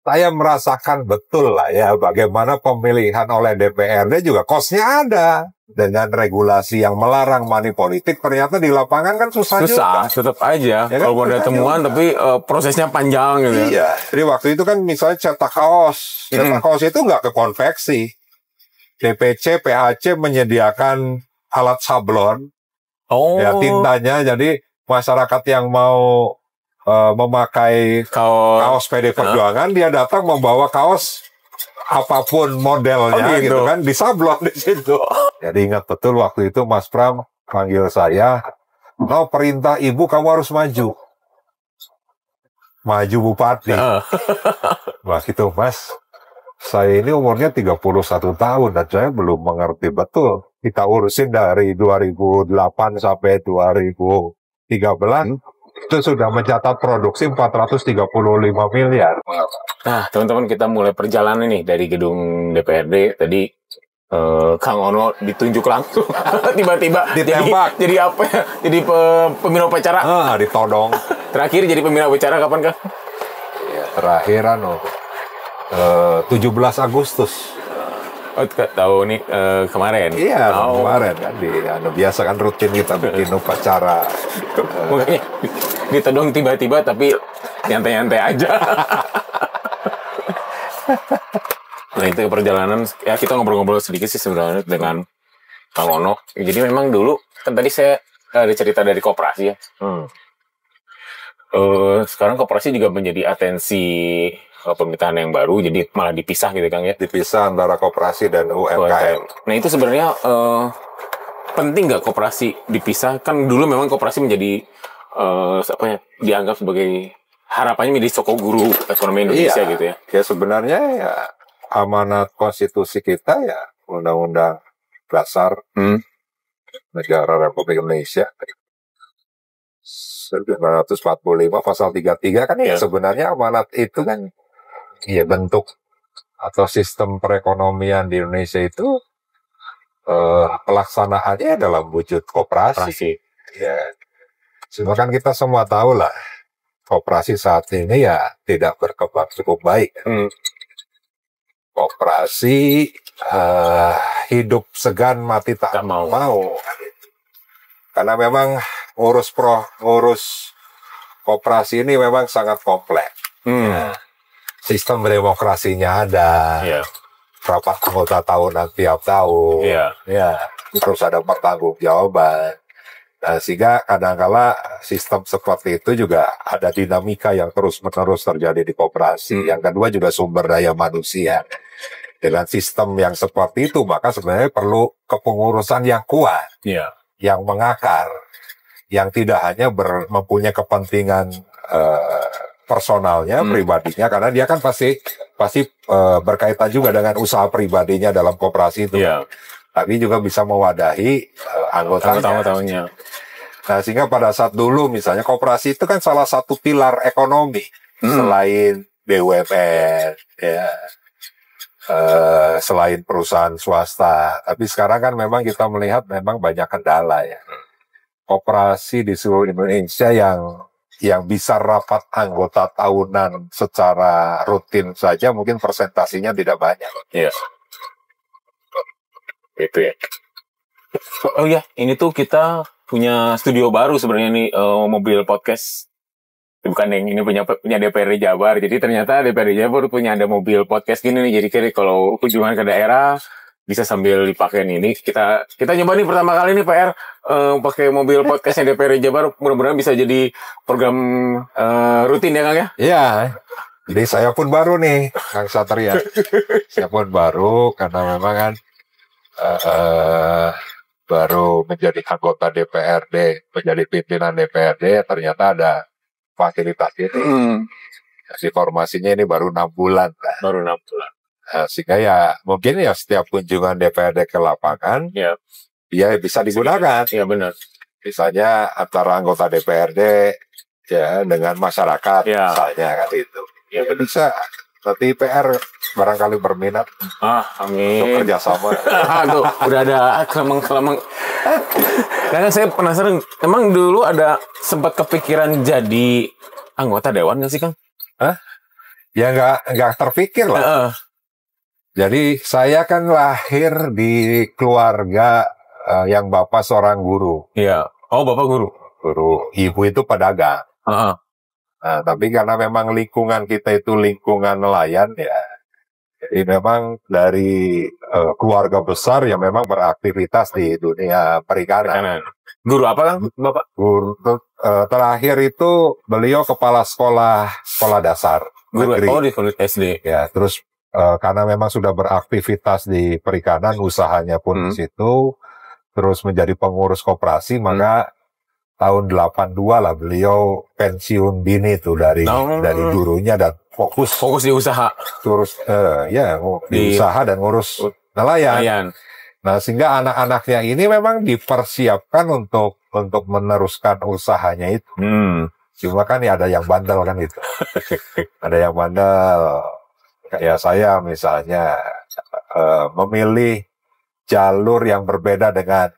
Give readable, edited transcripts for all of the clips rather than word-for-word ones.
saya merasakan betul lah ya bagaimana pemilihan oleh DPRD juga kosnya ada. Dengan regulasi yang melarang money politik, ternyata di lapangan kan susah juga. Tetap aja. Ya kan? Kalau ada temuan, tapi prosesnya panjang gitu. Iya, jadi waktu itu kan misalnya cetak kaos. Cetak kaos itu nggak ke konveksi. DPC, PHC menyediakan alat sablon. Ya, tintanya, jadi masyarakat yang mau memakai kaos PD Perjuangan, dia datang membawa kaos apapun modelnya gitu kan, disablon di situ. Jadi ingat betul waktu itu Mas Pram panggil saya, "No, perintah ibu kamu harus maju. Maju bupati." Wah gitu, Mas. Saya ini umurnya 31 tahun dan saya belum mengerti betul. Kita urusin dari 2008 sampai 2013. Itu sudah mencatat produksi 435 miliar. Nah, teman-teman, kita mulai perjalanan nih dari gedung DPRD. Tadi Kang Ono ditunjuk langsung. Tiba-tiba ditembak. Jadi apa ya? Jadi pembina upacara. Ditodong. Terakhir jadi pembina upacara kapan, Kang? Ya, terakhiran 17 Agustus. Oh, tahu nih kemarin. Iya, kemarin kan biasa kan rutin kita bikin upacara. Makanya ditodong tiba-tiba tapi nyantai-nyantai aja. Nah, itu perjalanan ya, kita ngobrol-ngobrol sedikit sih sebenarnya dengan Kang Ono. Jadi memang dulu kan tadi saya ada cerita dari koperasi ya. Sekarang koperasi juga menjadi atensi pemerintahan yang baru, jadi malah dipisah gitu Kang ya. Dipisah antara koperasi dan UMKM. Nah, itu sebenarnya penting nggak koperasi dipisah? Kan dulu memang koperasi menjadi dianggap sebagai harapannya menjadi sosok guru ekonomi Indonesia gitu ya. Ya sebenarnya ya amanat konstitusi kita ya Undang-Undang Dasar Negara Republik Indonesia 1945 pasal 33 kan ya sebenarnya amanat itu kan ya bentuk atau sistem perekonomian di Indonesia itu pelaksanaannya dalam wujud koperasi. Ya, cuma kan kita semua tahu lah koperasi saat ini ya tidak berkembang cukup baik. Koperasi hidup segan mati tak mau. Karena memang ngurus koperasi ini memang sangat kompleks. Ya. Sistem demokrasinya ada, rapat anggota tahunan tiap tahun, terus ada pertanggungjawaban. Nah, sehingga kadang-kala sistem seperti itu juga ada dinamika yang terus-menerus terjadi di koperasi. Yang kedua juga sumber daya manusia. Dengan sistem yang seperti itu, maka sebenarnya perlu kepengurusan yang kuat, yang mengakar, yang tidak hanya mempunyai kepentingan personalnya, pribadinya, karena dia kan pasti berkaitan juga dengan usaha pribadinya dalam koperasi itu. Tapi juga bisa mewadahi anggotanya. Nah, sehingga pada saat dulu misalnya koperasi itu kan salah satu pilar ekonomi selain BUMN, selain perusahaan swasta. Tapi sekarang kan memang kita melihat memang banyak kendala ya. Koperasi di seluruh Indonesia yang bisa rapat anggota tahunan secara rutin saja mungkin persentasinya tidak banyak. Itu ya. Oh ya, ini tuh kita punya studio baru sebenarnya nih, mobil podcast. Bukan yang ini punya DPRD Jabar. Jadi ternyata DPRD Jabar punya ada mobil podcast gini nih. Jadi kalau kunjungan ke daerah bisa sambil dipakai ini. Kita nyoba nih pertama kali nih PR pakai mobil podcastnya DPRD Jabar. Mudah-mudahan bisa jadi program rutin ya Kang ya. Iya. Jadi saya pun baru nih Kang Satria. Saya pun baru karena memang kan baru menjadi anggota DPRD, menjadi pimpinan DPRD, ternyata ada fasilitas ini. Jadi formasinya ini baru 6 bulan. Baru 6 bulan. Nah, sehingga ya mungkin ya setiap kunjungan DPRD ke lapangan dia bisa digunakan. Iya benar. Misalnya antara anggota DPRD dengan masyarakat misalnya kan itu. Ya bisa. Nanti PR barangkali berminat. Amin. Untuk kerjasama. Tuh, udah ada kelemeng. Karena saya penasaran, emang dulu ada sempat kepikiran jadi anggota dewan nggak sih Kang? Ya nggak terpikir lah. Jadi saya kan lahir di keluarga yang bapak seorang guru. Iya. Oh, bapak guru. Guru. Ibu itu pedagang. Nah, tapi karena memang lingkungan kita itu lingkungan nelayan ya. Jadi memang dari keluarga besar yang memang beraktivitas di dunia perikanan. Guru apa kan, Bapak? Guru terakhir itu beliau kepala sekolah dasar. Guru di sekolah SD. Ya, terus karena memang sudah beraktivitas di perikanan, usahanya pun di situ, terus menjadi pengurus koperasi, maka tahun 82 lah beliau pensiun dini tuh dari gurunya dan fokus di usaha. Terus di usaha dan ngurus nelayan. Nah, sehingga anak-anaknya ini memang dipersiapkan untuk meneruskan usahanya itu. Cuma kan ya ada yang bandel kan itu. Ada yang bandel. Kayak saya misalnya memilih jalur yang berbeda dengan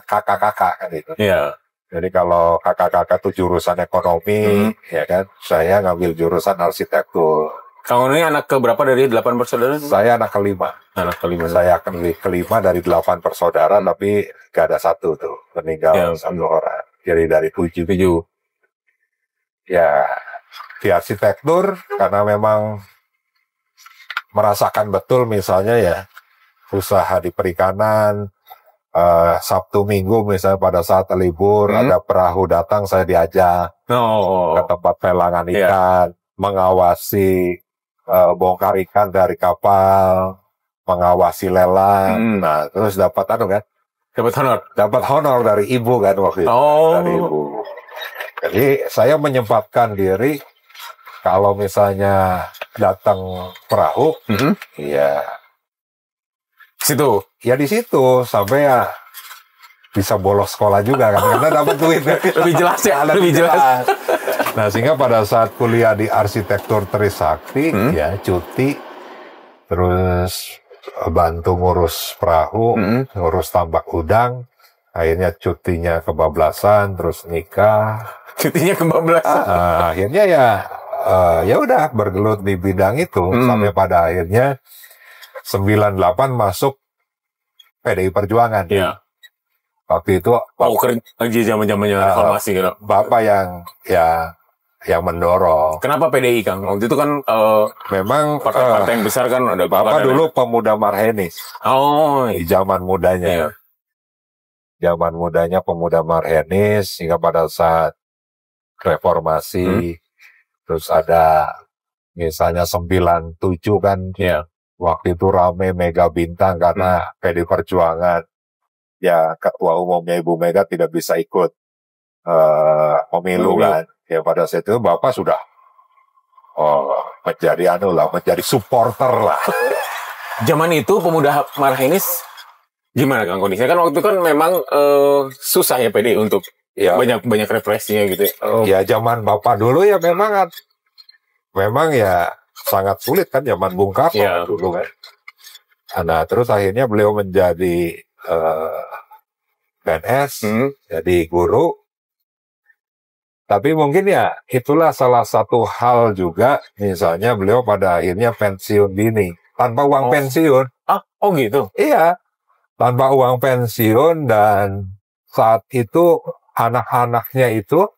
kakak-kakak kan itu. Iya. Jadi kalau kakak-kakak itu jurusan ekonomi, ya kan, saya ngambil jurusan arsitektur. Kamu ini anak keberapa dari 8 bersaudara? Saya anak kelima. Saya kelima dari 8 bersaudara, tapi gak ada satu tuh meninggal satu orang. Jadi dari 7. Ya, di arsitektur karena memang merasakan betul misalnya ya usaha di perikanan, Sabtu Minggu misalnya pada saat libur ada perahu datang, saya diajak ke tempat pelangan ikan, mengawasi bongkar ikan dari kapal, mengawasi lelang. Nah, terus dapat dapat honor dari ibu kan waktu itu. Dari ibu. Jadi saya menyempatkan diri kalau misalnya datang perahu, ya di situ sampai ya bisa bolos sekolah juga kan karena dapat duit. Lebih jelas ya, lebih jelas. Nah, sehingga pada saat kuliah di arsitektur Trisakti ya cuti terus bantu ngurus perahu, ngurus tambak udang, akhirnya cutinya kebablasan, terus nikah. Cutinya kebablasan. Akhirnya ya udah bergelut di bidang itu sampai pada akhirnya 98 masuk PDI Perjuangan. Iya. Waktu itu lagi zaman-zamannya reformasi gitu. Bapak yang mendorong. Kenapa PDI, Kang? Waktu itu kan memang partai yang besar kan ada Bapak dulu pemuda Marhenis. Di zaman mudanya. Iya. Zaman mudanya pemuda Marhenis hingga pada saat reformasi terus ada misalnya 97 kan. Iya. Waktu itu rame Mega Bintang karena PDI Perjuangan ya ketua umumnya Ibu Mega tidak bisa ikut pemilu kan. Ya pada saat itu Bapak sudah menjadi supporter lah. Zaman itu pemuda Marhenis gimana Kang kondisinya? Kan waktu itu kan memang susah ya PDI untuk banyak represinya gitu. Ya zaman Bapak dulu ya memang ya sangat sulit kan zaman Bung Karno dulu kan. Nah terus akhirnya beliau menjadi PNS, jadi guru. Tapi mungkin ya itulah salah satu hal juga, misalnya beliau pada akhirnya pensiun dini tanpa uang pensiun. Oh gitu? Iya, tanpa uang pensiun dan saat itu anak-anaknya itu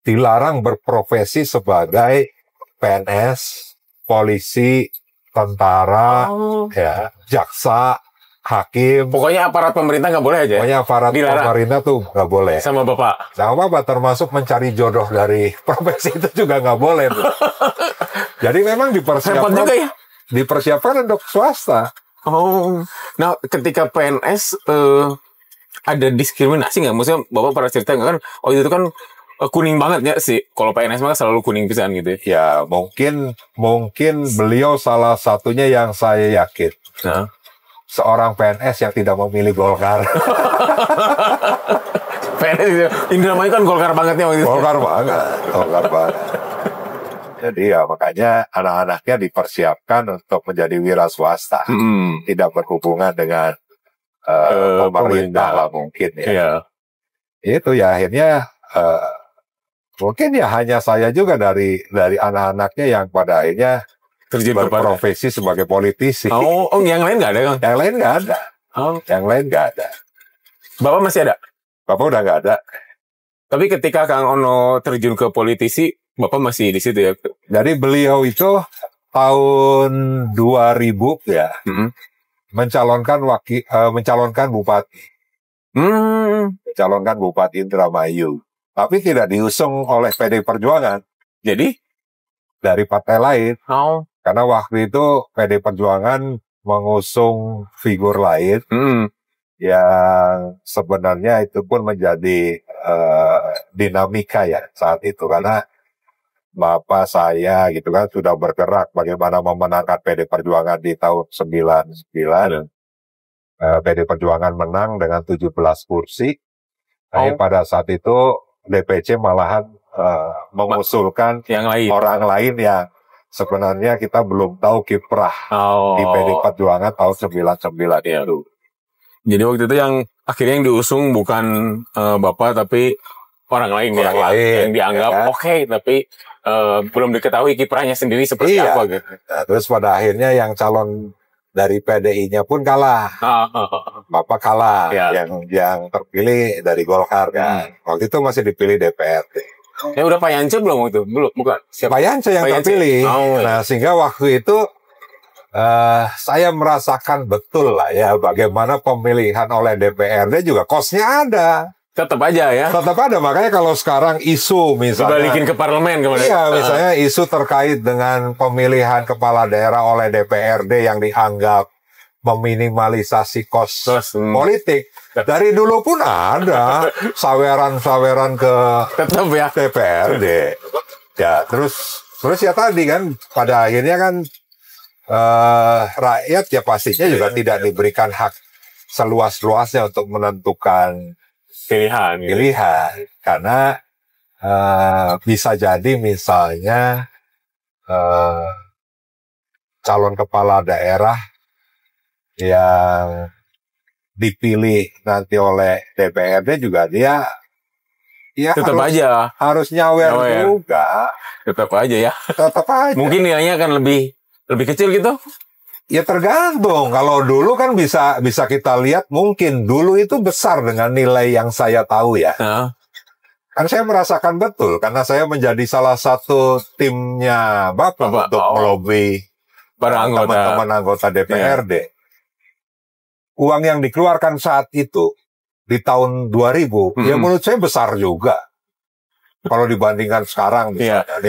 dilarang berprofesi sebagai PNS, polisi, tentara, jaksa, hakim. Pokoknya aparat pemerintah nggak boleh aja? Pokoknya aparat pemerintah tuh nggak boleh. Sama Bapak? Sama Bapak, termasuk mencari jodoh dari profesi itu juga nggak boleh. Jadi memang dipersiapkan untuk swasta. Nah ketika PNS ada diskriminasi nggak? Maksudnya Bapak pernah cerita nggak kan? Waktu itu kan kuning banget ya sih. Kalau PNS mah selalu kuning pisan gitu. Ya mungkin beliau salah satunya yang saya yakin. Seorang PNS yang tidak memilih Golkar. PNS ini namanya kan Golkar banget ya waktu itu. Golkar banget. Jadi ya makanya anak-anaknya dipersiapkan untuk menjadi wira swasta. Tidak berhubungan dengan pemerintah lah mungkin ya. Itu ya akhirnya Mungkin ya hanya saya juga dari anak-anaknya yang pada akhirnya terjun berprofesi sebagai politisi. Oh, yang lain nggak ada, Kang? Yang lain nggak ada. Yang lain nggak ada. Bapak masih ada? Bapak udah nggak ada. Tapi ketika Kang Ono terjun ke politisi, Bapak masih di situ ya? Jadi beliau itu tahun 2000 ya, mencalonkan bupati. Mencalonkan Bupati Indramayu. Tapi tidak diusung oleh PD Perjuangan. Jadi? Dari partai lain. Karena waktu itu PD Perjuangan mengusung figur lain. Yang sebenarnya itu pun menjadi dinamika ya saat itu. Karena Bapak saya gitu kan sudah bergerak bagaimana memenangkan PD Perjuangan di tahun 99. PD Perjuangan menang dengan 17 kursi. Pada saat itu DPC malahan mengusulkan yang lain. Orang lain yang sebenarnya kita belum tahu kiprah di PD Perjuangan tahun 99 itu. Jadi waktu itu yang akhirnya yang diusung bukan Bapak tapi orang lain yang dianggap oke, tapi belum diketahui kiprahnya sendiri seperti apa gitu. Nah, terus pada akhirnya yang calon dari PDI-nya pun kalah. Bapak kalah, yang terpilih dari Golkar kan. Waktu itu masih dipilih DPRD. Ya udah Pak Yance belum waktu? Belum, bukan. Pak Yance yang terpilih. Nah, sehingga waktu itu saya merasakan betul lah ya bagaimana pemilihan oleh DPRD juga kosnya ada. Tetap aja ya. Tetap ada, makanya kalau sekarang isu misalnya dibalikin ke parlemen kemarin. Iya, misalnya isu terkait dengan pemilihan kepala daerah oleh DPRD yang dianggap meminimalisasi kos politik. Dari dulu pun ada saweran-saweran ke tetap ya DPRD. Ya, terus ya tadi kan pada akhirnya kan rakyat ya pastinya juga tidak diberikan hak seluas-luasnya untuk menentukan pilihan karena bisa jadi misalnya calon kepala daerah yang dipilih nanti oleh DPRD juga dia tetap aja harus nyawer juga. Tetap aja ya. Tetap aja. Mungkin nilainya akan lebih kecil gitu. Ya tergantung. Kalau dulu kan bisa kita lihat mungkin dulu itu besar dengan nilai yang saya tahu ya. Kan saya merasakan betul karena saya menjadi salah satu timnya Bapak untuk melobi para teman-teman anggota DPRD. Uang yang dikeluarkan saat itu di tahun 2000 ya menurut saya besar juga. Kalau dibandingkan sekarang misalnya,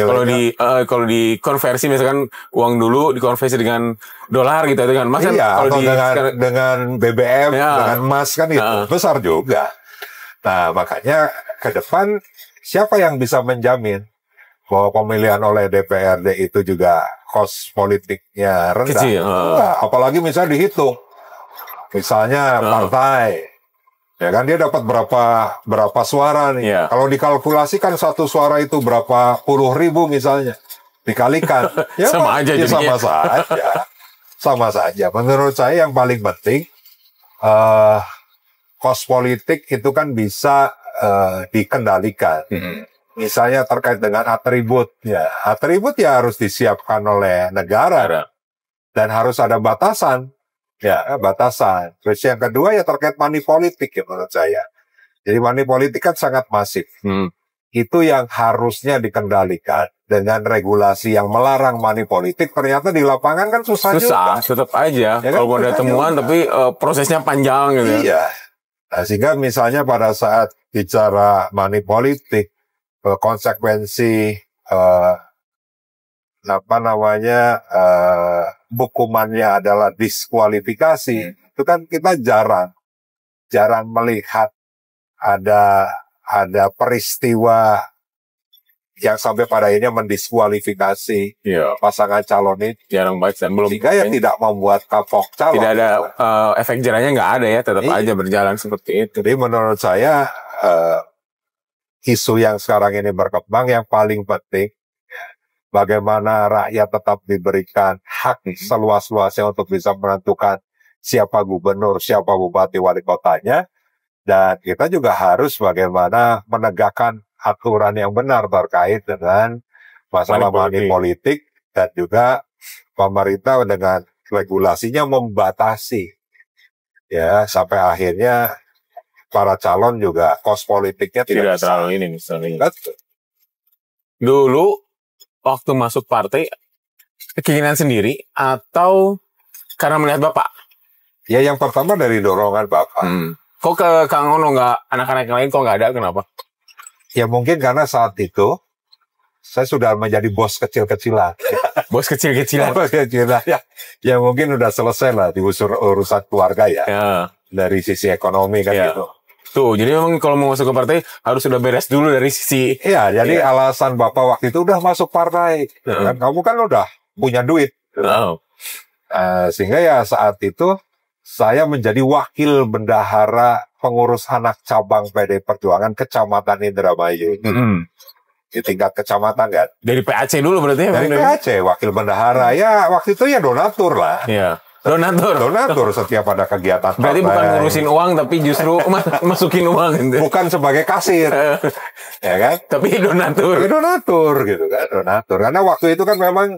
kalau dikonversi misalkan uang dulu dikonversi dengan dolar gitu dengan emas kan kalau dengan BBM dengan emas kan itu besar juga. Nah, makanya ke depan siapa yang bisa menjamin bahwa pemilihan oleh DPRD itu juga kos politiknya rendah? Kecil, apalagi misalnya dihitung. Misalnya partai ya kan dia dapat berapa suara nih. Kalau dikalkulasikan satu suara itu berapa puluh ribu misalnya. Dikalikan. Ya sama aja jadinya. Sama saja. Menurut saya yang paling penting kos politik itu kan bisa dikendalikan. Misalnya terkait dengan atribut. Ya, atribut ya harus disiapkan oleh negara. Dan harus ada batasan. Ya, batasan. Terus yang kedua ya terkait money politik ya menurut saya. Jadi money politik kan sangat masif. Itu yang harusnya dikendalikan dengan regulasi yang melarang money politik. Ternyata di lapangan kan susah juga. Tetap aja. Ya, kalau ada temuan juga. Tapi prosesnya panjang gitu. Iya. Nah, sehingga misalnya pada saat bicara money politik, konsekuensi hukumannya adalah diskualifikasi. Itu kan kita jarang melihat ada peristiwa yang sampai pada akhirnya mendiskualifikasi pasangan calon itu. Jarang banget dan belum. Sehingga ya tidak membuat kapok calon. Tidak ada efek jerahnya nggak ada ya, tetap aja berjalan seperti itu. Jadi menurut saya isu yang sekarang ini berkembang yang paling penting bagaimana rakyat tetap diberikan hak seluas-luasnya untuk bisa menentukan siapa gubernur, siapa bupati, wali kotanya. Dan kita juga harus bagaimana menegakkan aturan yang benar terkait dengan masalah money politik, dan juga pemerintah dengan regulasinya membatasi, ya, sampai akhirnya para calon juga kos politiknya tidak terlalu ini misalnya. Betul. Dulu waktu masuk partai keinginan sendiri atau karena melihat Bapak? Ya, yang pertama dari dorongan Bapak. Kok ke Kang Ono nggak, anak-anak yang lain kok nggak ada, kenapa? Ya mungkin karena saat itu saya sudah menjadi bos kecil-kecilan. Bos kecil-kecilan? Bos kecil-kecilan, ya mungkin udah selesai lah di urusan keluarga ya. Dari sisi ekonomi kan gitu. Tuh, jadi memang kalau mau masuk ke partai harus sudah beres dulu dari sisi... Iya, jadi alasan Bapak waktu itu udah masuk partai. Kan, kamu kan udah punya duit. Sehingga ya saat itu saya menjadi wakil bendahara pengurus anak cabang PD Perjuangan Kecamatan Indramayu. Di tingkat kecamatan kan. Dari PAC dulu berarti ya? Dari PAC, wakil bendahara. Ya waktu itu ya donatur lah. Iya. Donatur setiap ada kegiatan. Berarti bukan ngurusin uang, tapi justru masukin uang gitu. Bukan sebagai kasir. Ya kan? Tapi donatur. Ya, donatur gitu kan, donatur. Karena waktu itu kan memang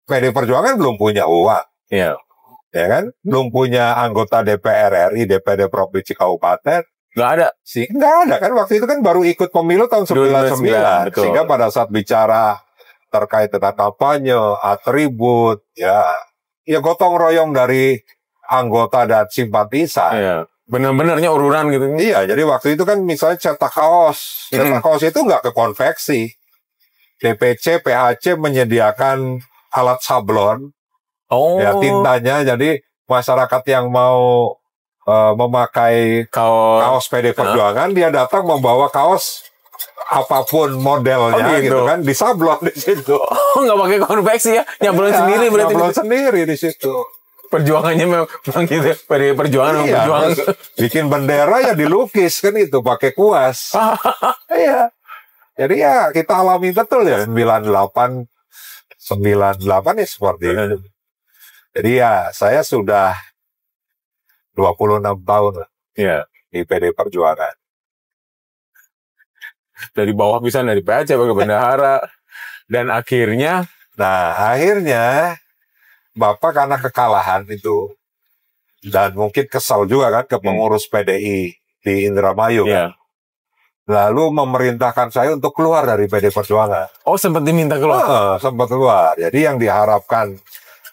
PD Perjuangan belum punya uang. Iya. Ya kan? Belum punya anggota DPR RI, DPD Provinsi Kabupaten. Nggak ada. Nggak ada kan, waktu itu kan baru ikut pemilu tahun 99. Sehingga pada saat bicara terkait dengan kampanye, atribut, ya gotong royong dari anggota dan simpatisan. Iya. Benar-benarnya urunan gitu. Iya, jadi waktu itu kan misalnya cetak kaos. Cetak kaos itu nggak ke konveksi. DPC, PAC menyediakan alat sablon. Ya, tintanya. Jadi masyarakat yang mau memakai kaos PD Perjuangan, dia datang membawa kaos apapun modelnya gitu kan, disablon di situ. Nggak pakai konveksi ya, nyablon sendiri berarti. Nyablon sendiri di situ. Perjuangannya memang gitu, PD Perjuangan perjuangan. Bikin bendera ya dilukis kan itu pakai kuas. Iya. Jadi ya kita alami betul ya 98 ya seperti itu. Jadi ya saya sudah 26 tahun lah di PD Perjuangan. Dari bawah bisa dari PAC sebagai bendahara. Dan akhirnya Bapak karena kekalahan itu, dan mungkin kesal juga kan ke pengurus PDI di Indramayu kan. Lalu memerintahkan saya untuk keluar dari PD Perjuangan. Oh, sempat diminta keluar? Sempat keluar. Jadi yang diharapkan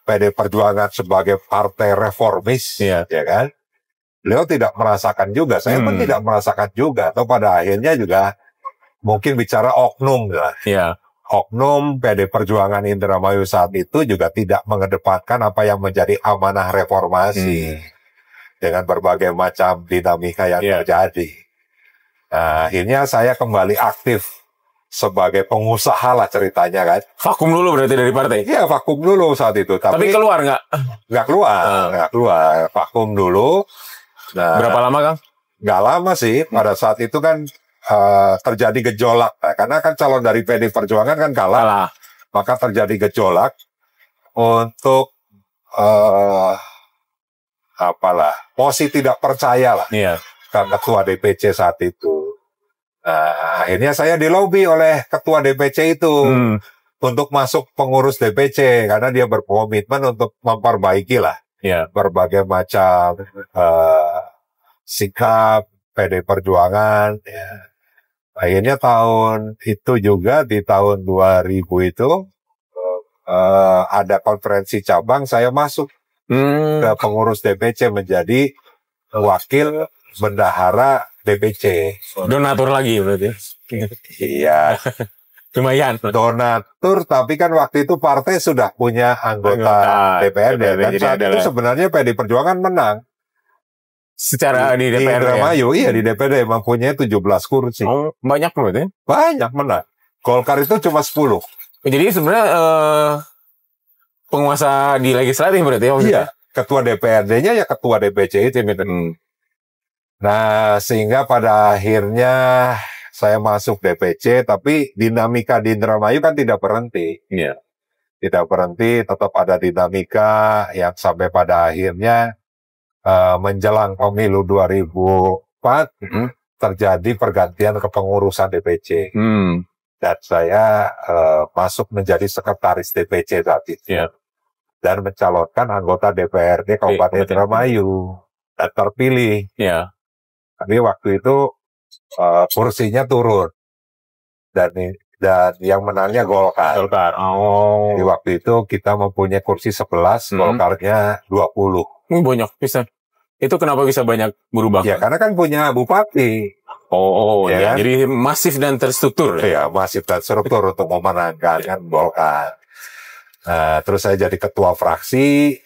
PD Perjuangan sebagai partai reformis, ya kan? Beliau tidak merasakan juga, saya pun tidak merasakan juga. Atau pada akhirnya juga mungkin bicara oknum lah. Oknum PD Perjuangan Indramayu saat itu juga tidak mengedepankan apa yang menjadi amanah reformasi. Dengan berbagai macam dinamika yang terjadi. Nah, akhirnya saya kembali aktif sebagai pengusaha lah ceritanya kan. Vakum dulu berarti dari partai? Iya, vakum dulu saat itu. Tapi keluar nggak? Nggak keluar. Vakum dulu. Nah, berapa lama, Kang? Nggak lama sih. Pada saat itu kan terjadi gejolak. Karena kan calon dari PD Perjuangan kan kalah. Maka terjadi gejolak untuk mosi tidak percaya lah. Karena ketua DPC saat itu. Nah, akhirnya saya dilobi oleh ketua DPC itu untuk masuk pengurus DPC karena dia berkomitmen untuk memperbaiki lah berbagai macam sikap PD Perjuangan. Akhirnya tahun itu juga di tahun 2000 itu ada konferensi cabang, saya masuk ke pengurus DPC menjadi wakil bendahara DPC. Donatur lagi berarti? Iya. Lumayan. Donatur, tapi kan waktu itu partai sudah punya anggota DPRD. Dan saat itu sebenarnya PD Perjuangan menang. Secara di DPRD? Di Indramayu, iya di DPRD mempunyai 17 kursi. Oh, banyak berarti? Banyak menang. Golkar itu cuma 10. Jadi sebenarnya penguasa di legislatif berarti ya? Iya. Ketua DPRD-nya ya ketua DPC itu. Nah, sehingga pada akhirnya saya masuk DPC, tapi dinamika di Indramayu kan tidak berhenti. Tidak berhenti, tetap ada dinamika yang sampai pada akhirnya menjelang pemilu 2004, terjadi pergantian kepengurusan DPC. Dan saya masuk menjadi sekretaris DPC saat itu. Dan mencalonkan anggota DPRD Kabupaten Indramayu. Dan terpilih. Tapi waktu itu kursinya turun. Dan yang menangnya Golkar. Jadi waktu itu kita mempunyai kursi 11, Golkarnya 20. Banyak bisa. Itu kenapa bisa banyak berubah? Ya karena kan punya bupati. Ya. Jadi masif dan terstruktur. Ya, masif dan terstruktur untuk memenangkan kan Golkar. Nah, terus saya jadi ketua fraksi,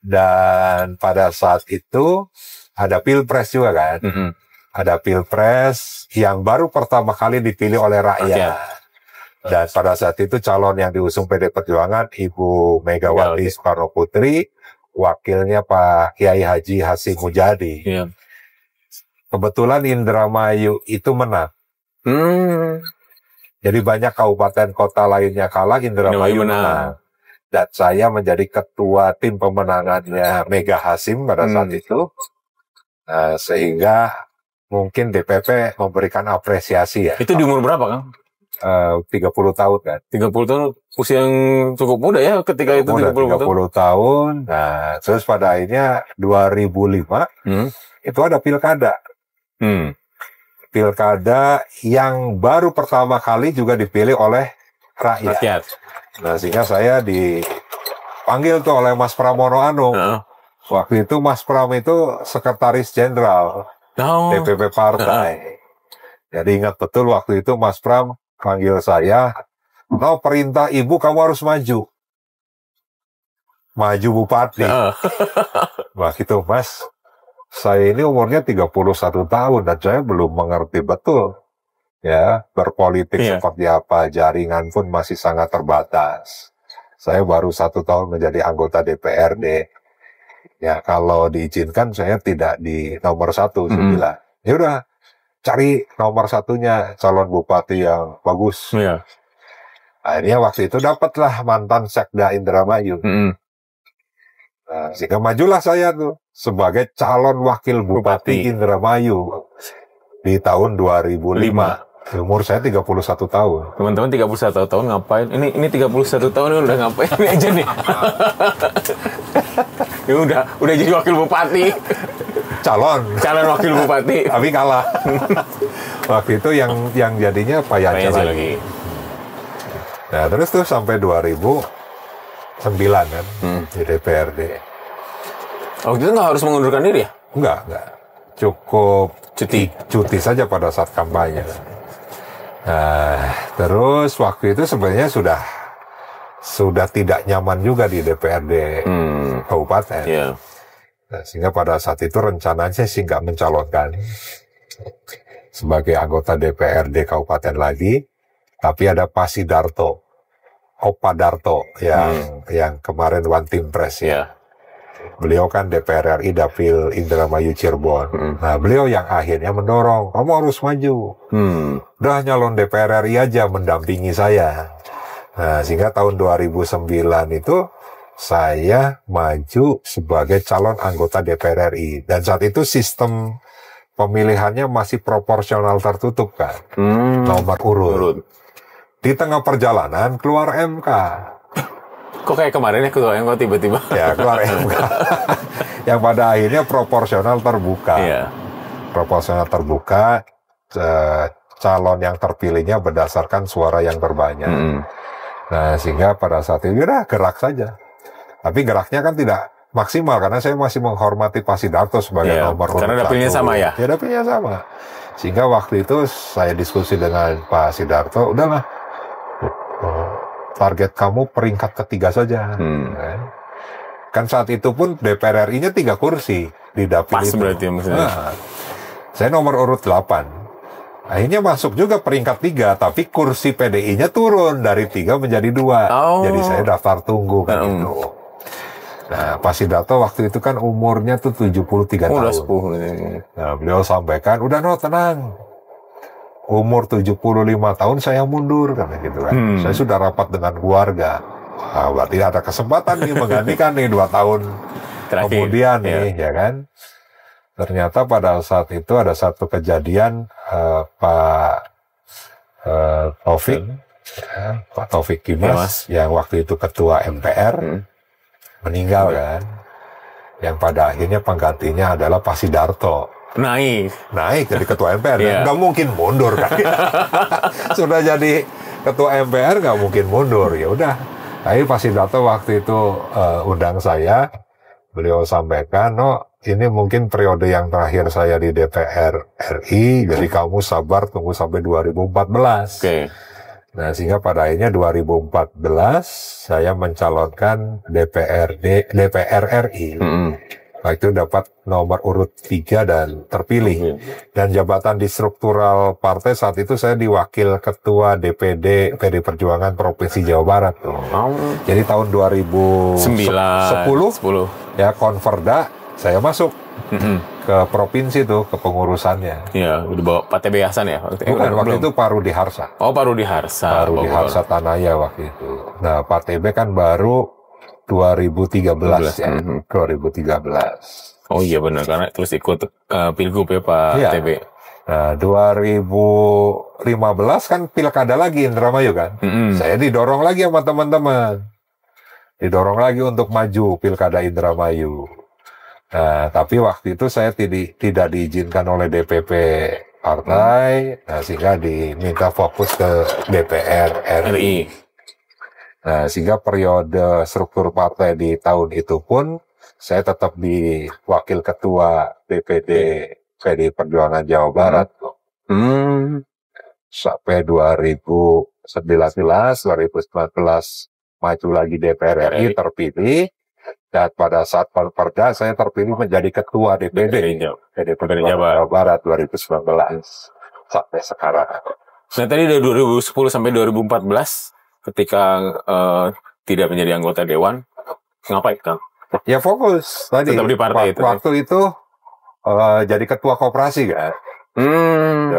dan pada saat itu ada pilpres juga kan. Ada pilpres yang baru pertama kali dipilih oleh rakyat. Dan pada saat itu calon yang diusung PD Perjuangan Ibu Megawati Soekarno Putri, wakilnya Pak Kiai Haji Hasyim Mujadi. Kebetulan Indramayu itu menang. Jadi banyak kabupaten kota lainnya kalah, Indramayu menang. Dan saya menjadi ketua tim pemenangannya Mega Hasyim pada saat itu. Sehingga mungkin DPP memberikan apresiasi ya. Itu di umur berapa, Kang? 30 tahun kan. 30 tahun usia yang cukup muda ya ketika itu. 30 tahun. Nah, terus pada akhirnya 2005 itu ada pilkada. Pilkada yang baru pertama kali juga dipilih oleh rakyat. Nah, sehingga saya dipanggil tuh oleh Mas Pramono Anung. Waktu itu Mas Pram itu sekretaris jenderal DPP partai. Jadi ingat betul waktu itu Mas Pram panggil saya, perintah ibu kamu harus maju bupati. Wah gitu, Mas, saya ini umurnya 31 tahun dan saya belum mengerti betul ya berpolitik seperti apa, jaringan pun masih sangat terbatas. Saya baru 1 tahun menjadi anggota DPRD. Ya kalau diizinkan saya tidak di nomor 1, saya bilang. Ya udah, cari nomor 1-nya calon bupati yang bagus. Akhirnya waktu itu dapatlah mantan Sekda Indramayu. Nah, sehingga majulah saya tuh sebagai calon wakil bupati Indramayu di tahun 2005. Umur saya 31 tahun. Teman-teman 31 tahun ngapain? Ini 31 tahun ini udah ngapain aja nih? Ya udah jadi wakil bupati. Calon wakil bupati. Tapi kalah. Waktu itu yang jadinya Pak Yance lagi. Nah, terus tuh sampai 2009 kan di DPRD. Oh, itu nggak harus mengundurkan diri ya? Enggak. Cukup cuti saja pada saat kampanye. Nah, terus waktu itu sebenarnya sudah tidak nyaman juga di DPRD kabupaten. Nah, sehingga pada saat itu rencananya sih nggak mencalonkan sebagai anggota DPRD kabupaten lagi, tapi ada Pak Sidarto, Opa Darto yang kemarin One Team Press ya. Beliau kan DPR RI Dapil Indramayu Cirebon. Nah, beliau yang akhirnya mendorong, kamu harus maju. Udah nyalon DPR RI aja mendampingi saya. Nah, sehingga tahun 2009 itu saya maju sebagai calon anggota DPR RI. Dan saat itu sistem pemilihannya masih proporsional tertutup kan. Nomor urut. Di tengah perjalanan keluar MK. Kok kayak kemarin ya keluar MK tiba-tiba? Ya keluar MK. Yang pada akhirnya proporsional terbuka. Proporsional terbuka, calon yang terpilihnya berdasarkan suara yang terbanyak. Nah, sehingga pada saat itu udah gerak saja. Tapi geraknya kan tidak maksimal karena saya masih menghormati Pak Sidarto sebagai nomor urut 1. Karena dapilnya sama ya? Ya dapilnya sama. Sehingga waktu itu saya diskusi dengan Pak Sidarto, udahlah target kamu peringkat ketiga saja. Kan saat itu pun DPR RI-nya 3 kursi di dapil pas itu. Berarti maksudnya. Nah, saya nomor urut 8. Akhirnya masuk juga peringkat 3, tapi kursi PDI-nya turun dari 3 menjadi 2. Jadi saya daftar tunggu kan gitu. Nah, Pak Sidarto waktu itu kan umurnya tuh 73 tahun. Udah 10. Nah, beliau sampaikan, udah tenang. Umur 75 tahun saya mundur kan gitu kan. Saya sudah rapat dengan keluarga. Nah, berarti ada kesempatan nih menggantikan nih 2 tahun terakhir, kemudian nih ya kan. Ternyata pada saat itu ada satu kejadian Pak Taufik Kimas yang waktu itu ketua MPR meninggal kan, yang pada akhirnya penggantinya adalah Pak Sidarto. Naik jadi ketua MPR. Nggak mungkin mundur kan. Sudah jadi ketua MPR nggak mungkin mundur. Ya udah, tapi Pak Sidarto waktu itu undang saya, beliau sampaikan, ini mungkin periode yang terakhir saya di DPR RI, jadi kamu sabar tunggu sampai 2014. Nah, sehingga pada akhirnya 2014 saya mencalonkan DPR RI. Waktu itu dapat nomor urut 3 dan terpilih. Dan jabatan di struktural partai saat itu saya diwakil ketua DPD PD Perjuangan Provinsi Jawa Barat. Jadi tahun 2010 ya konverda saya masuk ke provinsi tuh, ke pengurusannya. Iya, udah bawa Pak TB Hasan ya? Bukan, waktu itu Pak Rudi Harsa. Oh, Pak Rudi Harsa. Pak Rudi Harsa Tanaya waktu itu. Nah, Pak TB kan baru 2013 ya. 2013. Oh iya benar, karena terus ikut Pilgub ya Pak TB. Nah, 2015 kan pilkada lagi Indramayu kan. Saya didorong lagi sama teman-teman. Didorong lagi untuk maju pilkada Indramayu. Nah, tapi waktu itu saya tidak diizinkan oleh DPP partai, nah, sehingga diminta fokus ke DPR RI. Nah, sehingga periode struktur partai di tahun itu pun saya tetap di wakil ketua DPD PD Perjuangan Jawa Barat. Sampai 2019, 2019 maju lagi DPR RI, terpilih. Dan pada saat perda saya terpilih menjadi ketua DPD Jawa Barat 2019 sampai sekarang. Nah tadi dari 2010 sampai 2014 ketika tidak menjadi anggota dewan, ngapain Kang? Ya fokus tadi. Tetap di partai itu. Waktu itu jadi ketua koperasi kan.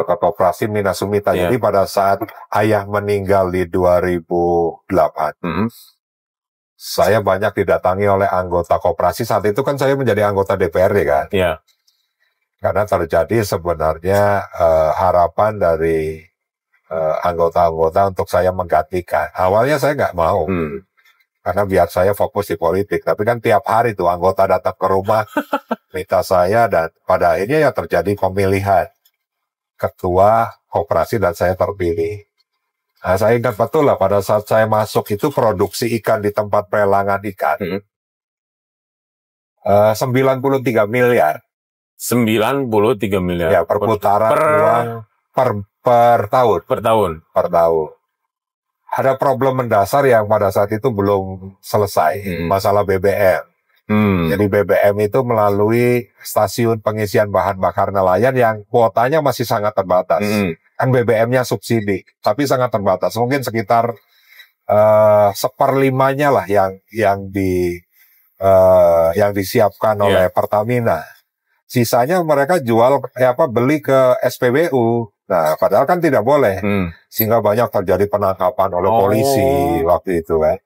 Ketua koperasi Mina Sumita. Jadi pada saat ayah meninggal di 2008. Saya banyak didatangi oleh anggota koperasi. Saat itu kan saya menjadi anggota DPRD kan. Iya. Karena terjadi sebenarnya harapan dari anggota-anggota untuk saya menggantikan. Awalnya saya nggak mau. Karena biar saya fokus di politik. Tapi kan tiap hari tuh anggota datang ke rumah minta saya, dan pada akhirnya ya terjadi pemilihan ketua koperasi dan saya terpilih. Nah, saya ingat betul lah pada saat saya masuk itu produksi ikan di tempat pelelangan ikan 93 miliar. 93 miliar. Ya, perputaran uang per tahun. Per tahun. Ada problem mendasar yang pada saat itu belum selesai, masalah BBM. Jadi BBM itu melalui stasiun pengisian bahan bakar nelayan yang kuotanya masih sangat terbatas. Kan BBM-nya subsidi, tapi sangat terbatas. Mungkin sekitar 1/5-nya lah yang disiapkan oleh Pertamina. Sisanya mereka beli ke SPBU. Nah, padahal kan tidak boleh. Sehingga banyak terjadi penangkapan oleh polisi waktu itu kan.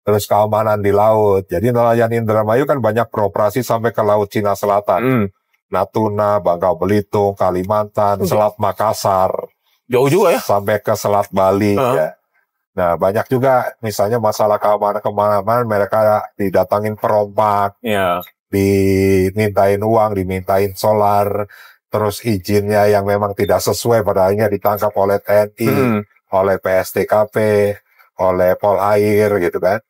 Terus keamanan di laut. Jadi nelayan Indramayu kan banyak beroperasi sampai ke Laut Cina Selatan. Natuna, Bangka Belitung, Kalimantan, Selat Makassar. Jauh juga ya? Sampai ke Selat Bali. Ya. Nah, banyak juga misalnya masalah keamanan mereka didatangin perompak. Dimintain uang, dimintain solar. Terus izinnya yang memang tidak sesuai pada akhirnya ditangkap oleh TNI, oleh PSDKP, oleh Polair gitu kan.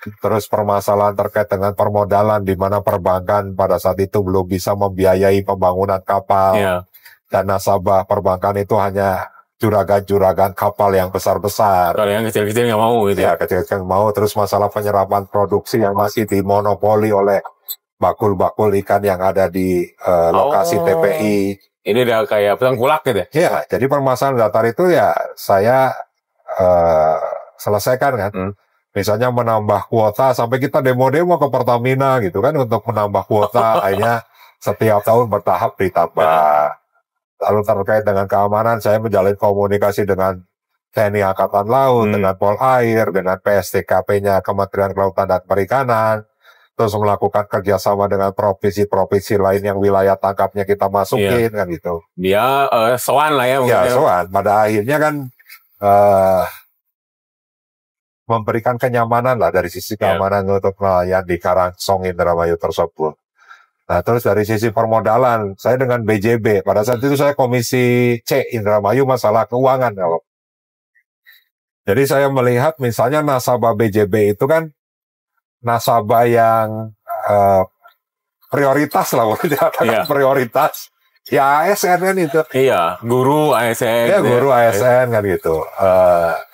Terus permasalahan terkait dengan permodalan di mana perbankan pada saat itu belum bisa membiayai pembangunan kapal. Dan nasabah perbankan itu hanya juragan-juragan kapal yang besar-besar. Kalau yang kecil-kecil nggak mau gitu ya. Kecil-kecil nggak mau. Terus masalah penyerapan produksi yang masih dimonopoli oleh bakul-bakul ikan yang ada di lokasi TPI. Ini udah kayak tengkulak gitu ya? Iya, jadi permasalahan datar itu ya saya selesaikan kan. Misalnya menambah kuota, sampai kita demo-demo ke Pertamina gitu kan untuk menambah kuota. Akhirnya setiap tahun bertahap ditambah. Lalu terkait dengan keamanan, saya menjalin komunikasi dengan TNI Angkatan Laut, dengan Polair, dengan PSDKP-nya Kementerian Kelautan dan Perikanan. terus melakukan kerjasama dengan provinsi-provinsi lain yang wilayah tangkapnya kita masukin, kan gitu. Dia sowan lah ya. Ya, sowan. Pada akhirnya kan memberikan kenyamanan lah dari sisi keamanan untuk nelayan di Karangsong Indramayu tersebut. Nah, terus dari sisi permodalan, saya dengan BJB, pada saat itu saya Komisi C Indramayu masalah keuangan. Jadi saya melihat misalnya nasabah BJB itu kan nasabah yang prioritas lah, prioritas. Ya ASN kan itu. Iya, guru ASN. Ya guru ASN kan gitu.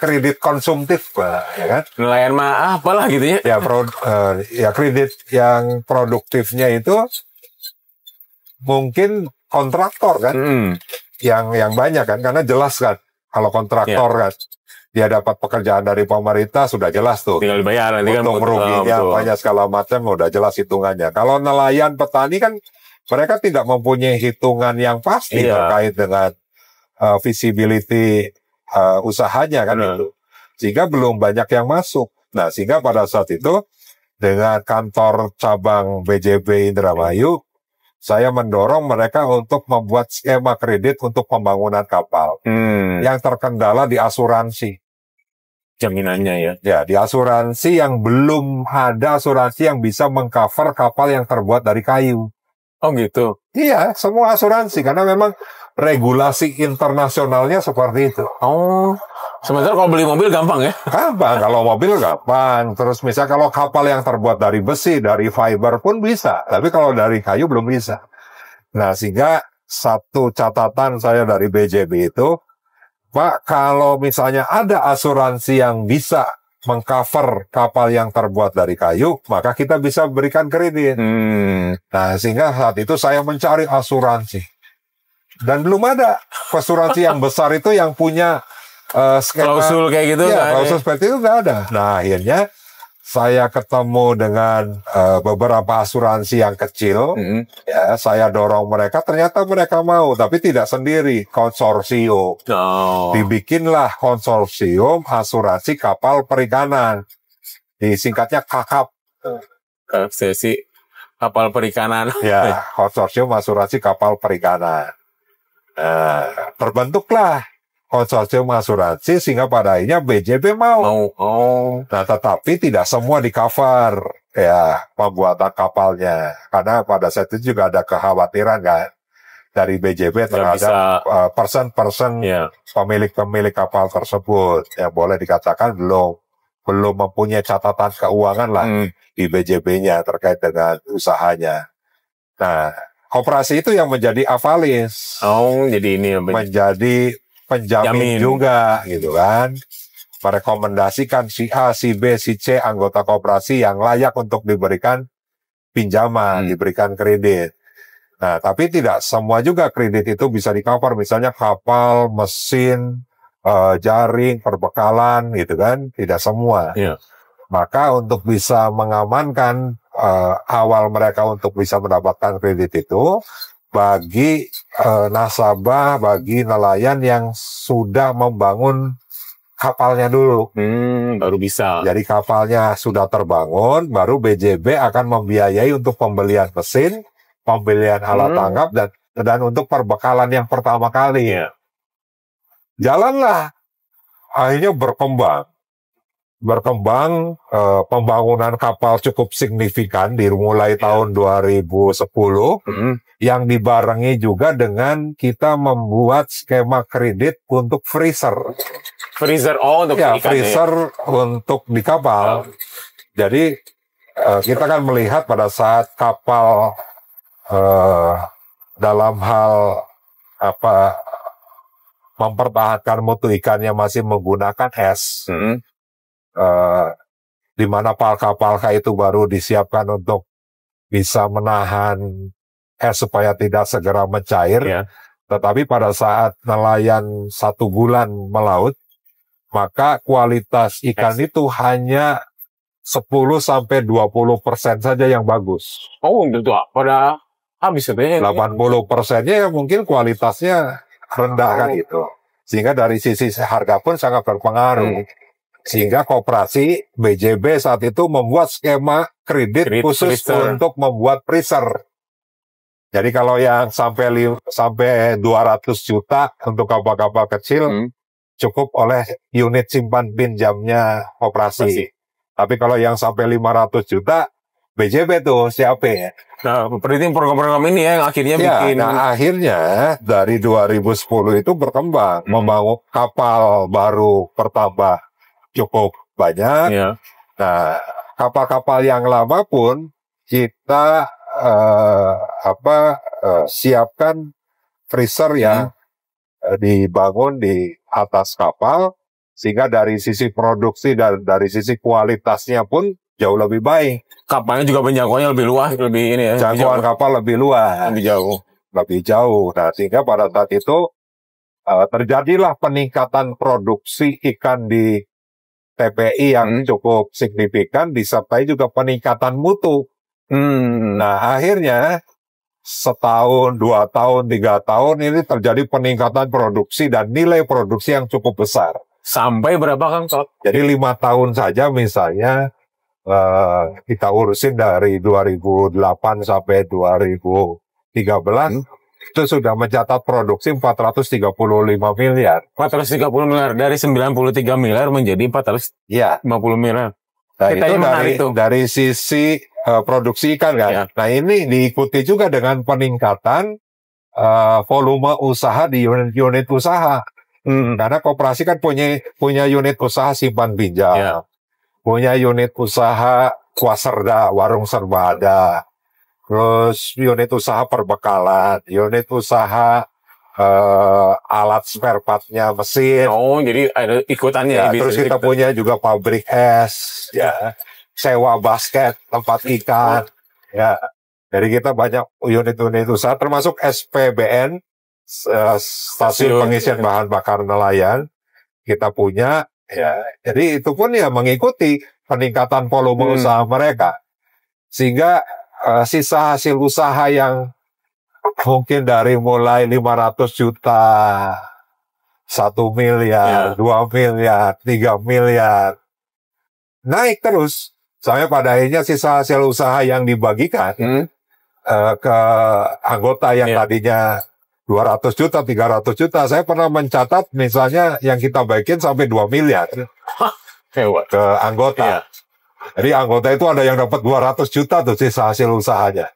Kredit konsumtif, ya kan. Nelayan mah apalah gitu ya. Ya, ya kredit yang produktifnya itu mungkin kontraktor kan. Yang banyak kan, karena jelas kan. Kalau kontraktor kan, dia dapat pekerjaan dari pemerintah sudah jelas tuh. Tinggal dibayar nanti kan. Untung ruginya banyak segala macam udah jelas hitungannya. Kalau nelayan petani kan mereka tidak mempunyai hitungan yang pasti terkait dengan visibility usahanya kan itu. Sehingga belum banyak yang masuk. Nah, sehingga pada saat itu dengan kantor cabang BJB Indramayu, saya mendorong mereka untuk membuat skema kredit untuk pembangunan kapal. Yang terkendala di asuransi. Jaminannya ya. Ya, di asuransi yang belum ada asuransi yang bisa mengcover kapal yang terbuat dari kayu. Oh gitu? Iya, semua asuransi. Karena memang regulasi internasionalnya seperti itu. Oh, sementara kalau beli mobil gampang ya? Gampang, kalau mobil gampang. Terus misalnya kalau kapal yang terbuat dari besi, dari fiber pun bisa. Tapi kalau dari kayu belum bisa. Nah, sehingga satu catatan saya dari BJB itu, Pak, kalau misalnya ada asuransi yang bisa mengcover kapal yang terbuat dari kayu, maka kita bisa berikan kredit. Nah, sehingga saat itu saya mencari asuransi. Dan belum ada asuransi yang besar itu yang punya skema. Klausul kayak gitu. Ya, klausul seperti itu nggak ada. Nah, akhirnya saya ketemu dengan beberapa asuransi yang kecil. Ya, saya dorong mereka, ternyata mereka mau, tapi tidak sendiri, konsorsium. Dibikinlah konsorsium asuransi kapal perikanan. Disingkatnya KAKAP. Sesi kapal perikanan. Ya, konsorsium asuransi kapal perikanan. Terbentuklah konsorsium asuransi sehingga pada akhirnya BJB mau. Nah, tetapi tidak semua di-cover ya pembuatan kapalnya. Karena pada saat itu juga ada kekhawatiran kan dari BJB terhadap person-person pemilik-pemilik kapal tersebut yang boleh dikatakan belum mempunyai catatan keuangan lah di BJB-nya terkait dengan usahanya. Nah, koperasi itu yang menjadi avalis. Jadi ini menjadi penjamin juga gitu kan, merekomendasikan si A, si B, si C anggota koperasi yang layak untuk diberikan pinjaman, diberikan kredit. Nah, tapi tidak semua juga kredit itu bisa di-cover, misalnya kapal, mesin, jaring, perbekalan gitu kan, tidak semua. Maka untuk bisa mengamankan awal mereka untuk bisa mendapatkan kredit itu, bagi nasabah, bagi nelayan yang sudah membangun kapalnya dulu. Baru bisa. Jadi kapalnya sudah terbangun, baru BJB akan membiayai untuk pembelian mesin, pembelian alat tangkap, dan untuk perbekalan yang pertama kali. Jalanlah. Akhirnya berkembang pembangunan kapal cukup signifikan dimulai tahun 2010 yang dibarengi juga dengan kita membuat skema kredit untuk freezer untuk freezer untuk di kapal. Jadi kita kan melihat pada saat kapal dalam hal mempertahankan mutu ikannya masih menggunakan es. Di mana palka-palka itu baru disiapkan untuk bisa menahan es supaya tidak segera mencair. Tetapi pada saat nelayan 1 bulan melaut, maka kualitas ikan itu hanya 10-20% saja yang bagus. Gitu pada habis itu ya. 80%-nya mungkin kualitasnya rendah kan gitu. Sehingga dari sisi harga pun sangat berpengaruh. Sehingga koperasi BJB saat itu membuat skema kredit khusus untuk membuat freezer. Jadi kalau yang sampai 200 juta untuk kapal-kapal kecil cukup oleh unit simpan pinjamnya koperasi. Tapi kalau yang sampai 500 juta BJB tuh siapa? Nah, berarti program-program ini ya yang akhirnya bikin. Nah, akhirnya dari 2010 itu berkembang membangun kapal baru bertambah cukup banyak. Nah, kapal-kapal yang lama pun kita siapkan freezer yang dibangun di atas kapal, sehingga dari sisi produksi dan dari sisi kualitasnya pun jauh lebih baik. Kapalnya juga penjangkauannya lebih luas, lebih ini ya. Jangkauan kapal lebih luas, lebih jauh. Nah, sehingga pada saat itu terjadilah peningkatan produksi ikan di TPI yang cukup signifikan, disertai juga peningkatan mutu. Nah, akhirnya setahun, 2 tahun, 3 tahun ini terjadi peningkatan produksi dan nilai produksi yang cukup besar. Sampai berapa, Kang? Jadi 5 tahun saja misalnya kita urusin dari 2008 sampai 2013 itu sudah mencatat produksi 435 miliar. 430 miliar dari 93 miliar menjadi 450 miliar. Nah, itu dari sisi produksi ikan kan. Ya. Nah, ini diikuti juga dengan peningkatan volume usaha di unit-unit usaha. Karena koperasi kan punya unit usaha simpan pinjam, punya unit usaha kuaserda, warung serba ada, terus unit usaha perbekalan, unit usaha alat spare part-nya mesin. Oh, jadi ada ikutannya. Ya, terus kita punya juga pabrik es, sewa basket, tempat ikan. Ya, jadi kita banyak unit-unit usaha, termasuk SPBN, stasiun pengisian bahan bakar nelayan. Kita punya, ya. Jadi itu pun ya mengikuti peningkatan volume usaha mereka, sehingga sisa hasil usaha yang mungkin dari mulai 500 juta, 1 miliar, 2 miliar, 3 miliar, naik terus. Sampai pada akhirnya sisa hasil usaha yang dibagikan ke anggota yang tadinya 200 juta, 300 juta. Saya pernah mencatat misalnya yang kita bagiin sampai 2 miliar ke anggota. Jadi anggota itu ada yang dapat 200 juta tuh sisa hasil usahanya.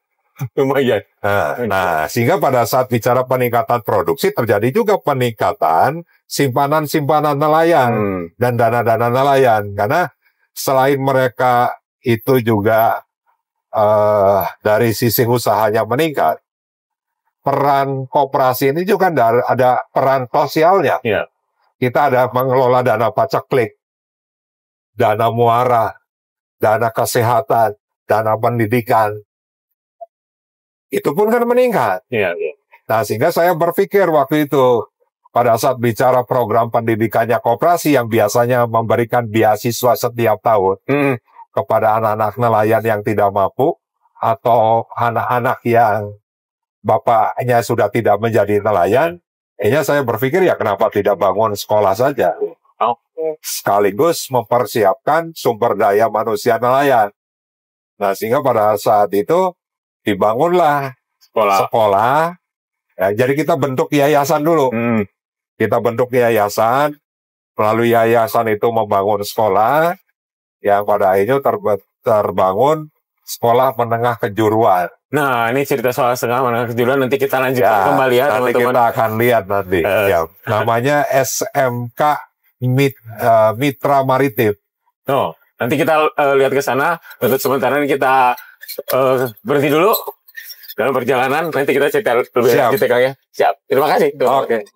Lumayan. Nah, sehingga pada saat bicara peningkatan produksi terjadi juga peningkatan simpanan-simpanan nelayan dan dana-dana nelayan. Karena selain mereka itu juga dari sisi usahanya meningkat, peran koperasi ini juga ada peran sosialnya. Kita ada mengelola dana paceklik, dana muara, dana kesehatan, dana pendidikan. Itu pun kan meningkat. Nah, sehingga saya berpikir waktu itu, pada saat bicara program pendidikannya koperasi yang biasanya memberikan beasiswa setiap tahun kepada anak-anak nelayan yang tidak mampu, atau anak-anak yang bapaknya sudah tidak menjadi nelayan, saya berpikir ya kenapa tidak bangun sekolah saja. Sekaligus mempersiapkan sumber daya manusia nelayan. Nah, sehingga pada saat itu dibangunlah sekolah. Ya, jadi kita bentuk yayasan dulu. Kita bentuk yayasan, melalui yayasan itu membangun sekolah, yang pada akhirnya terbangun sekolah menengah kejuruan. Nah, ini cerita soal sekolah menengah kejuruan nanti kita lanjutkan kembali ya, teman-teman. Nanti kita akan lihat nanti. Namanya SMK Mitra Maritim. Nanti kita lihat ke sana. Untuk sementara ini kita berhenti dulu dalam perjalanan. Nanti kita cerita lebih lanjut ya. Siap. Terima kasih. Oke.